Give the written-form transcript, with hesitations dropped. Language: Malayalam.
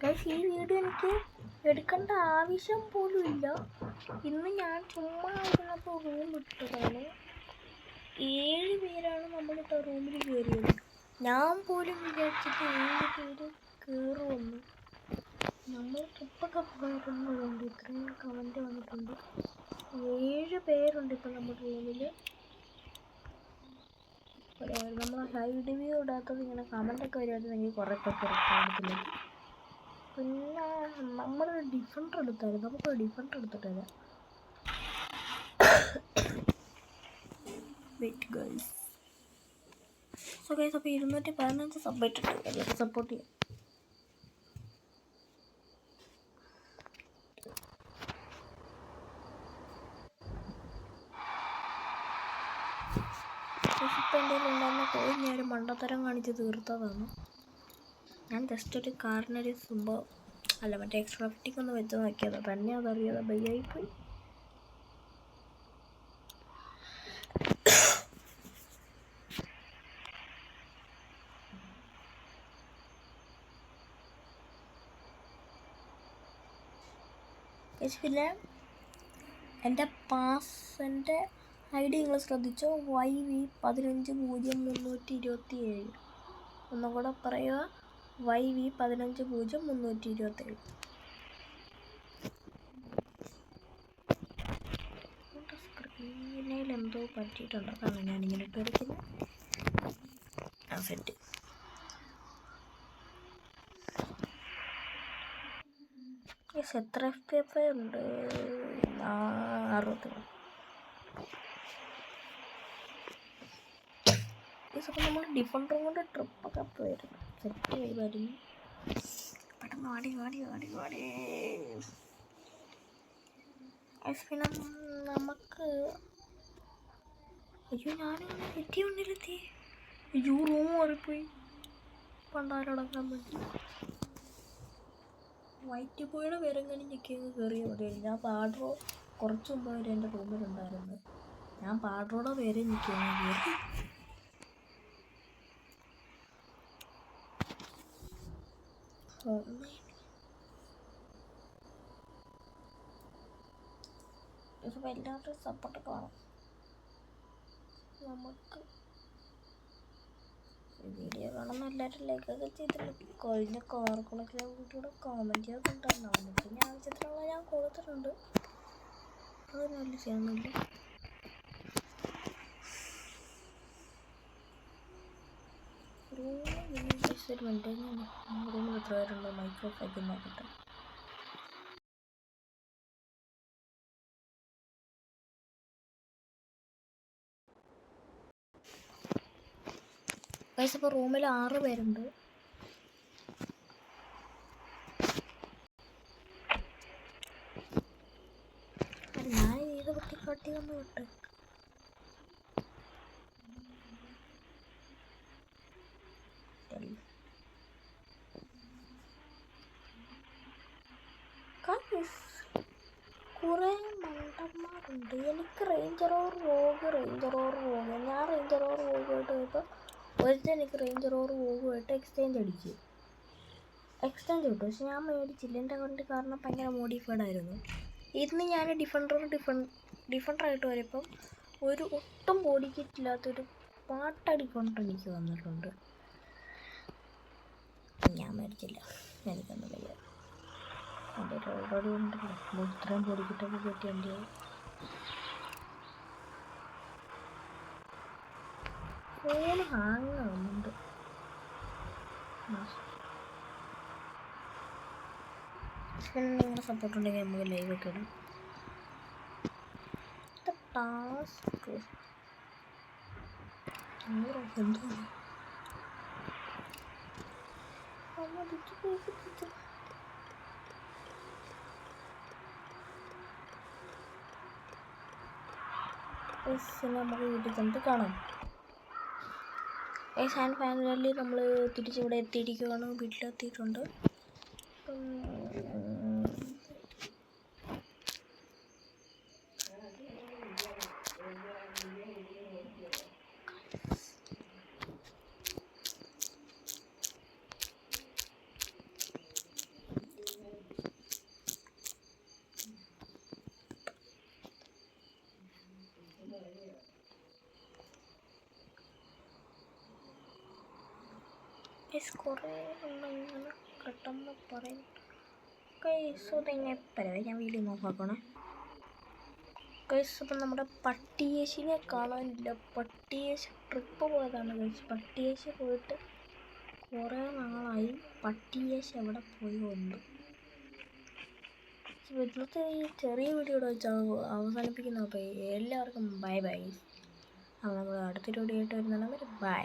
ഗൈസ്, ഈ വീഡിയോ എനിക്ക് എടുക്കേണ്ട ആവശ്യം പോലും ഇല്ല. ഇന്ന് ഞാൻ ചുമ്മാ ഇരുന്നപ്പോൾ റൂം ഇട്ടതാണ്. 7 പേരാണ് നമ്മളിട്ട റൂമിൽ കയറിയത്. ഞാൻ പോലും വിചാരിച്ചിട്ട് 7 പേര് കയറുമെന്ന്. നമ്മൾ ട്രിപ്പൊക്കെ പോയിരുന്നതുകൊണ്ട് ഇത്രയും കമൻറ്റ് വന്നിട്ടുണ്ട്. 7 പേരുണ്ട് ഇപ്പം നമ്മുടെ റൂമിൽ. നമ്മൾ ഹൈഡ് വ്യൂ ഇടാത്തത് ഇങ്ങനെ കമൻറ്റൊക്കെ വരുമായിരുന്നെങ്കിൽ കുറേ പേർക്ക് എടുത്തില്ല. പിന്നെ നമ്മളൊരു ഡിഫൻഡർ എടുത്തായിരുന്നു. നമുക്കൊരു ഡിഫൻഡർ എടുത്തിട്ട് തരാം. Wait guys. സോ ഗൈസ്, അപ്പോൾ 215 സബ് ഇട്ടിട്ട് എല്ലാവരും സപ്പോർട്ട് ചെയ്യാം. ഇപ്പം എൻ്റെ ഉണ്ടാകുന്ന കോഴി ഞാൻ ഒരു മണ്ടത്തരം കാണിച്ച് തീർത്തതാണ്. ഞാൻ ജസ്റ്റ് ഒരു കാറിനൊരു സംഭവം അല്ല മറ്റേ എക്സ്ട്രാ ഫിറ്റിംഗ് ഒന്ന് വെച്ച് നോക്കിയത് തന്നെ. അതറിയാതെ ബൈയായിപ്പോയി. പിന്നെ എൻ്റെ പാസിൻ്റെ ഐ ഡി നിങ്ങൾ ശ്രദ്ധിച്ചോ, YV1500327. ഒന്നും കൂടെ പറയുക, YV1500327. സ്ക്രീനിൽ എന്തോ പറ്റിയിട്ടുണ്ട്, അതാണ് ഞാനിങ്ങനെ ഇട്ട് വരയ്ക്കുന്നത്. ആ സെറ്റ്. എത്ര FP ഉണ്ട്? 60. ഇപ്പം നമ്മൾ ഡിഫൻഡറും കൊണ്ട് ട്രിപ്പൊക്കെ പോയിരുന്നു. സെറ്റ് ആയിരുന്നു. പെട്ടെന്ന് വാടി. പിന്നെ നമുക്ക് അയ്യോ ഞാനൊന്ന് എത്തിയുണ്ടില്ലെത്തി. അയ്യോ റൂം മാറിപ്പോയി. പണ്ടാരടക്കാൻ വേണ്ടി വൈറ്റ് പോയുടെ പേരെങ്ങനെ ഞെക്കിയങ്ങ് കയറിയാൽ മതിയായിരുന്നു. ഞാൻ പാഡ്രോ കുറച്ച് മുമ്പ് വരെ എൻ്റെ റൂമിലുണ്ടായിരുന്നു. ഞാൻ പാഡ്രോയുടെ പേര് ഞെക്കിയങ്ങ് കയറി. ഇതിപ്പോൾ എല്ലാവരുടെയും സപ്പോർട്ടൊക്കെ വേണം നമുക്ക്. വീഡിയോ കാണുന്ന എല്ലാവരും ലൈക്കൊക്കെ ചെയ്തിട്ടുണ്ട്. കഴിഞ്ഞ കാർക്കുളൊക്കെ വീഡിയോയുടെ കമൻറ്റ് ചെയ്തിട്ടുണ്ടായിരുന്നു. നമുക്ക് ഞാൻ ആവശ്യത്തിനുള്ള ഞാൻ കൊടുത്തിട്ടുണ്ട്. അതൊന്നും വലിയ ചെയ്യാനൊന്നുമില്ല. ഒരു മിനിറ്റ് റൂമിൽ എത്ര പേരുണ്ടോ മൈക്രോഫോൺ നോക്കട്ടെ. ഗൈസ്, ഇപ്പോൾ റൂമിൽ 6 പേരുണ്ട്. ഞാൻ ഏത് പട്ടിക്കാട്ടി ഒന്ന് വിട്ട് കുറേ മണ്ടന്മാരുണ്ട്. എനിക്ക് റേഞ്ചർ ഓർ വോഗ്. ഞാൻ റേഞ്ചർ ഓർ വോഗുമായിട്ട് പോയപ്പോൾ ഒരുത്തൻ എനിക്ക് റേഞ്ചർ ഓർ വോഗുമായിട്ട് എക്സ്ചേഞ്ച് കിട്ടും. പക്ഷെ ഞാൻ മേടിച്ചില്ല. എൻ്റെ അക്കൗണ്ട് കാരണം ഭയങ്കര മോഡിഫൈഡ് ആയിരുന്നു. ഇന്ന് ഞാൻ ഡിഫൻഡറായിട്ട് വരപ്പം ഒരു ഒട്ടും ബോഡി കിറ്റില്ലാത്തൊരു പാട്ടടിക്കൊണ്ട് എനിക്ക് വന്നിട്ടുണ്ട്. ഞാൻ മേടിച്ചില്ല, എനിക്കൊന്നും വയ്യ. എൻ്റെ ഓൾറെഡി ഉണ്ടല്ലോ ഇത്രയും ബോഡി കിറ്റൊക്കെ കിട്ടി. എൻ്റെ ഫോൺ ഹാങ് ആവുന്നുണ്ട്. നിങ്ങളുടെ സപ്പോർട്ട് ഉണ്ടെങ്കിൽ നമുക്ക് ലൈവൊക്കെ ഇടാം. ടാസ്ക് എന്താണ് നമുക്ക് വീട്ടിൽ കണ്ട് കാണാം. ആൻഡ് ഫൈനലി നമ്മൾ തിരിച്ചിവിടെ എത്തിയിരിക്കുകയാണ്. വീട്ടിലെത്തിയിട്ടുണ്ട്. ഗൈസ് കുറേ ഇങ്ങനെ കിട്ടുമ്പോൾ പറയും ഗൈസ് അതെങ്ങനെ പരവേ ഞാൻ വീഡിയോ നോക്കാക്കണേ ഗൈസ്. അപ്പം നമ്മുടെ പട്ടിയേശിനെ കാണാനില്ല. പട്ടിയേശ് ട്രിപ്പ് പോയതാണ് ഗൈസ്. പട്ടിയേശ് പോയിട്ട് കുറേ നാളായി. പട്ടിയേശ് എവിടെ പോയി വന്നു. ഇന്നത്തെ ഈ ചെറിയ വീഡിയോയുടെ വെച്ച് അവസാനിപ്പിക്കുന്ന. അപ്പോൾ എല്ലാവർക്കും ബൈ ബൈ. അപ്പോൾ നമ്മൾ അടുത്തൊരു വീഡിയോ ആയിട്ട് വരുന്നുണ്ടെങ്കിൽ ബൈ.